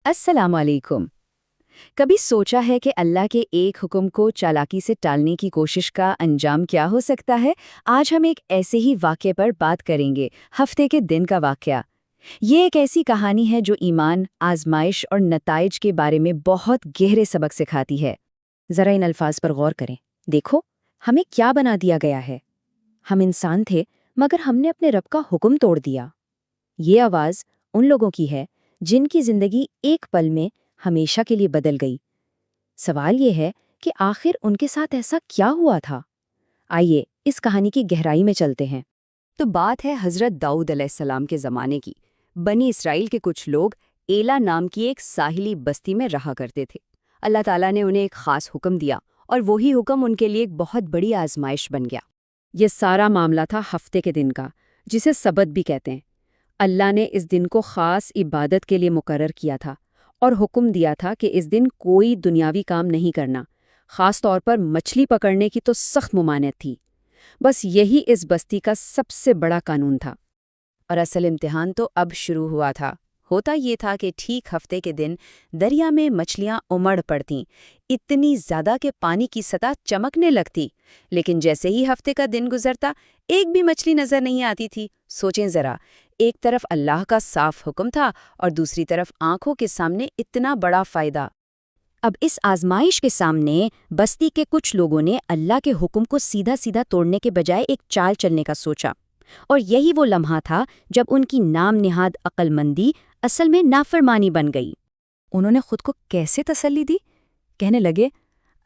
अस्सलाम वालेकुम। कभी सोचा है कि अल्लाह के एक हुक्म को चालाकी से टालने की कोशिश का अंजाम क्या हो सकता है? आज हम एक ऐसे ही वाक़ये पर बात करेंगे, हफ्ते के दिन का वाक़या। ये एक ऐसी कहानी है जो ईमान, आजमाइश और नताइज के बारे में बहुत गहरे सबक सिखाती है। ज़रा इन अल्फाज पर गौर करें। देखो, हमें क्या बना दिया गया है। हम इंसान थे, मगर हमने अपने रब का हुक्म तोड़ दिया। ये आवाज़ उन लोगों की है जिनकी जिंदगी एक पल में हमेशा के लिए बदल गई। सवाल ये है कि आखिर उनके साथ ऐसा क्या हुआ था। आइए इस कहानी की गहराई में चलते हैं। तो बात है हज़रत दाऊद अलैहिस्सलाम के ज़माने की। बनी इसराइल के कुछ लोग एला नाम की एक साहिली बस्ती में रहा करते थे। अल्लाह ताला ने उन्हें एक ख़ास हुक्म दिया और वही हुक्म उनके लिए एक बहुत बड़ी आजमाइश बन गया। ये सारा मामला था हफ्ते के दिन का, जिसे सबत भी कहते हैं। अल्लाह ने इस दिन को ख़ास इबादत के लिए मुकर्रर किया था और हुक्म दिया था कि इस दिन कोई दुनियावी काम नहीं करना। ख़ास तौर पर मछली पकड़ने की तो सख्त मुमानियत थी। बस यही इस बस्ती का सबसे बड़ा कानून था। और असल इम्तिहान तो अब शुरू हुआ था। होता ये था कि ठीक हफ्ते के दिन दरिया में मछलियां उमड़ पड़तीं, इतनी ज़्यादा कि पानी की सतह चमकने लगती। लेकिन जैसे ही हफ्ते का दिन गुजरता, एक भी मछली नज़र नहीं आती थी। सोचें ज़रा, एक तरफ अल्लाह का साफ हुक्म था और दूसरी तरफ आंखों के सामने इतना बड़ा फ़ायदा। अब इस आजमाइश के सामने बस्ती के कुछ लोगों ने अल्लाह के हुक्म को सीधा सीधा तोड़ने के बजाय एक चाल चलने का सोचा। और यही वो लम्हा था जब उनकी नाम निहाद अक्लमंदी असल में नाफरमानी बन गई। उन्होंने खुद को कैसे तसल्ली दी? कहने लगे,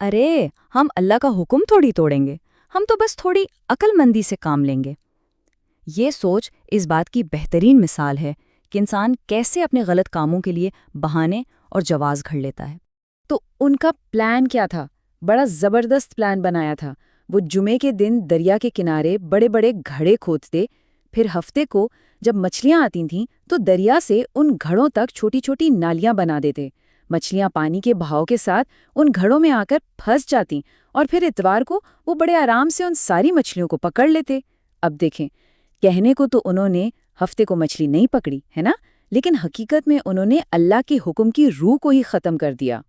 अरे हम अल्लाह का हुक्म थोड़ी तोड़ेंगे, हम तो बस थोड़ी अक्लमंदी से काम लेंगे। ये सोच इस बात की बेहतरीन मिसाल है कि इंसान कैसे अपने गलत कामों के लिए बहाने और जवाज़ घड़ लेता है। तो उनका प्लान क्या था? बड़ा ज़बरदस्त प्लान बनाया था। वो जुमे के दिन दरिया के किनारे बड़े बड़े घड़े खोदते, फिर हफ्ते को जब मछलियां आती थीं तो दरिया से उन घड़ों तक छोटी छोटी नालियां बना देते। मछलियां पानी के बहाव के साथ उन घड़ों में आकर फंस जाती और फिर इतवार को वो बड़े आराम से उन सारी मछलियों को पकड़ लेते। अब देखें, कहने को तो उन्होंने हफ्ते को मछली नहीं पकड़ी है ना, लेकिन हकीकत में उन्होंने अल्लाह के हुक्म की रूह को ही ख़त्म कर दिया।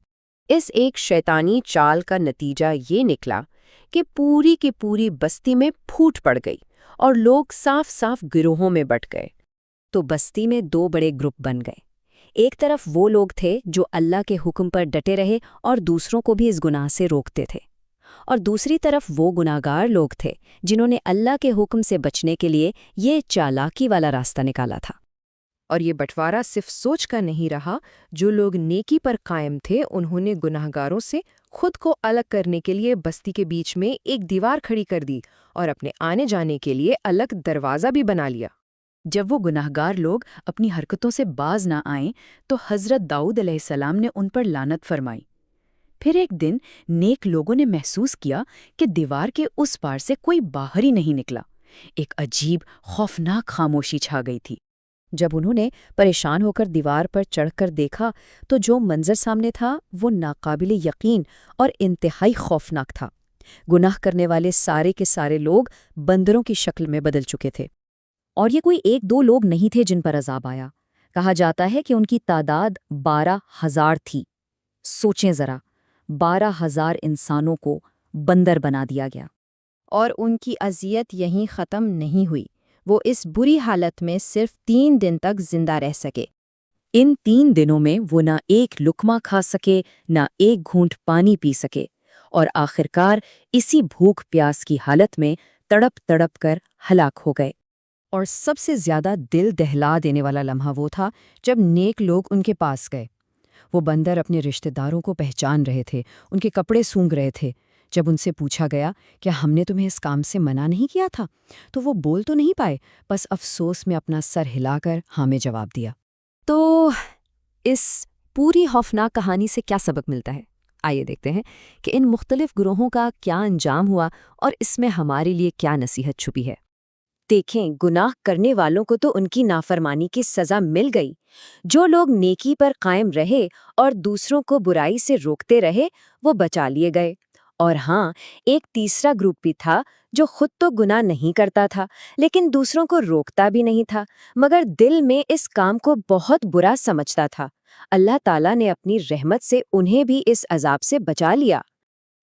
इस एक शैतानी चाल का नतीजा ये निकला कि पूरी की पूरी बस्ती में फूट पड़ गई और लोग साफ साफ गिरोहों में बंट गए। तो बस्ती में दो बड़े ग्रुप बन गए। एक तरफ वो लोग थे जो अल्लाह के हुक्म पर डटे रहे और दूसरों को भी इस गुनाह से रोकते थे, और दूसरी तरफ वो गुनाहगार लोग थे जिन्होंने अल्लाह के हुक्म से बचने के लिए ये चालाकी वाला रास्ता निकाला था। और ये बंटवारा सिर्फ सोच का नहीं रहा। जो लोग नेकी पर कायम थे उन्होंने गुनाहगारों से खुद को अलग करने के लिए बस्ती के बीच में एक दीवार खड़ी कर दी और अपने आने जाने के लिए अलग दरवाज़ा भी बना लिया। जब वो गुनाहगार लोग अपनी हरकतों से बाज ना आएं तो हज़रत दाऊद अलैहिस्सलाम ने उन पर लानत फरमाई। फिर एक दिन नेक लोगों ने महसूस किया कि दीवार के उस पार से कोई बाहर ही नहीं निकला। एक अजीब खौफनाक खामोशी छा गई थी। जब उन्होंने परेशान होकर दीवार पर चढ़कर देखा तो जो मंजर सामने था वो नाकाबिले यकीन और इंतहाई खौफनाक था। गुनाह करने वाले सारे के सारे लोग बंदरों की शक्ल में बदल चुके थे। और ये कोई एक दो लोग नहीं थे जिन पर अजाब आया। कहा जाता है कि उनकी तादाद 12,000 थी। सोचें ज़रा, 12,000 इंसानों को बंदर बना दिया गया। और उनकी अजियत यहीं ख़त्म नहीं हुई। वो इस बुरी हालत में सिर्फ 3 दिन तक जिंदा रह सके। इन 3 दिनों में वो ना एक लुकमा खा सके, ना एक घूंट पानी पी सके, और आखिरकार इसी भूख प्यास की हालत में तड़प तड़प कर हलाक हो गए। और सबसे ज्यादा दिल दहला देने वाला लम्हा वो था जब नेक लोग उनके पास गए। वो बंदर अपने रिश्तेदारों को पहचान रहे थे, उनके कपड़े सूंघ रहे थे। जब उनसे पूछा गया क्या हमने तुम्हें इस काम से मना नहीं किया था, तो वो बोल तो नहीं पाए, बस अफसोस में अपना सर हिलाकर हाँ में जवाब दिया। तो इस पूरी खौफनाक कहानी से क्या सबक मिलता है? आइए देखते हैं कि इन मुख्तलिफ गुरोहों का क्या अंजाम हुआ और इसमें हमारे लिए क्या नसीहत छुपी है। देखें, गुनाह करने वालों को तो उनकी नाफरमानी की सज़ा मिल गई। जो लोग नेकी पर कायम रहे और दूसरों को बुराई से रोकते रहे, वो बचा लिए गए। और हाँ, एक तीसरा ग्रुप भी था जो खुद तो गुनाह नहीं करता था, लेकिन दूसरों को रोकता भी नहीं था, मगर दिल में इस काम को बहुत बुरा समझता था। اللہ تعالیٰ نے اپنی رحمت سے انہیں بھی اس عذاب سے بچا لیا۔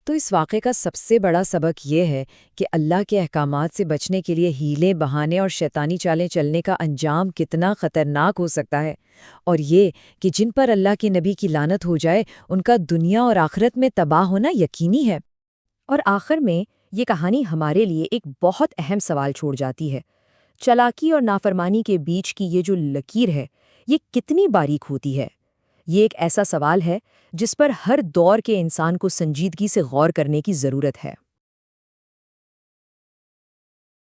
تو اس واقعے کا سب سے بڑا سبق یہ ہے کہ اللہ کے احکامات سے بچنے کے لیے ہیلے، بہانے اور شیطانی چالیں چلنے کا انجام کتنا خطرناک ہو سکتا ہے، اور یہ کہ جن پر اللہ کے نبی کی لعنت ہو جائے ان کا دنیا اور آخرت میں تباہ ہونا یقینی ہے۔ اور آخر میں یہ کہانی ہمارے لیے ایک بہت اہم سوال چھوڑ جاتی ہے۔ چالاکی اور نافرمانی کے بیچ کی یہ جو لکیر ہے، یہ کتنی باریک ہوتی ہے؟ یہ ایک ایسا سوال ہے جس پر ہر دور کے انسان کو سنجیدگی سے غور کرنے کی ضرورت ہے۔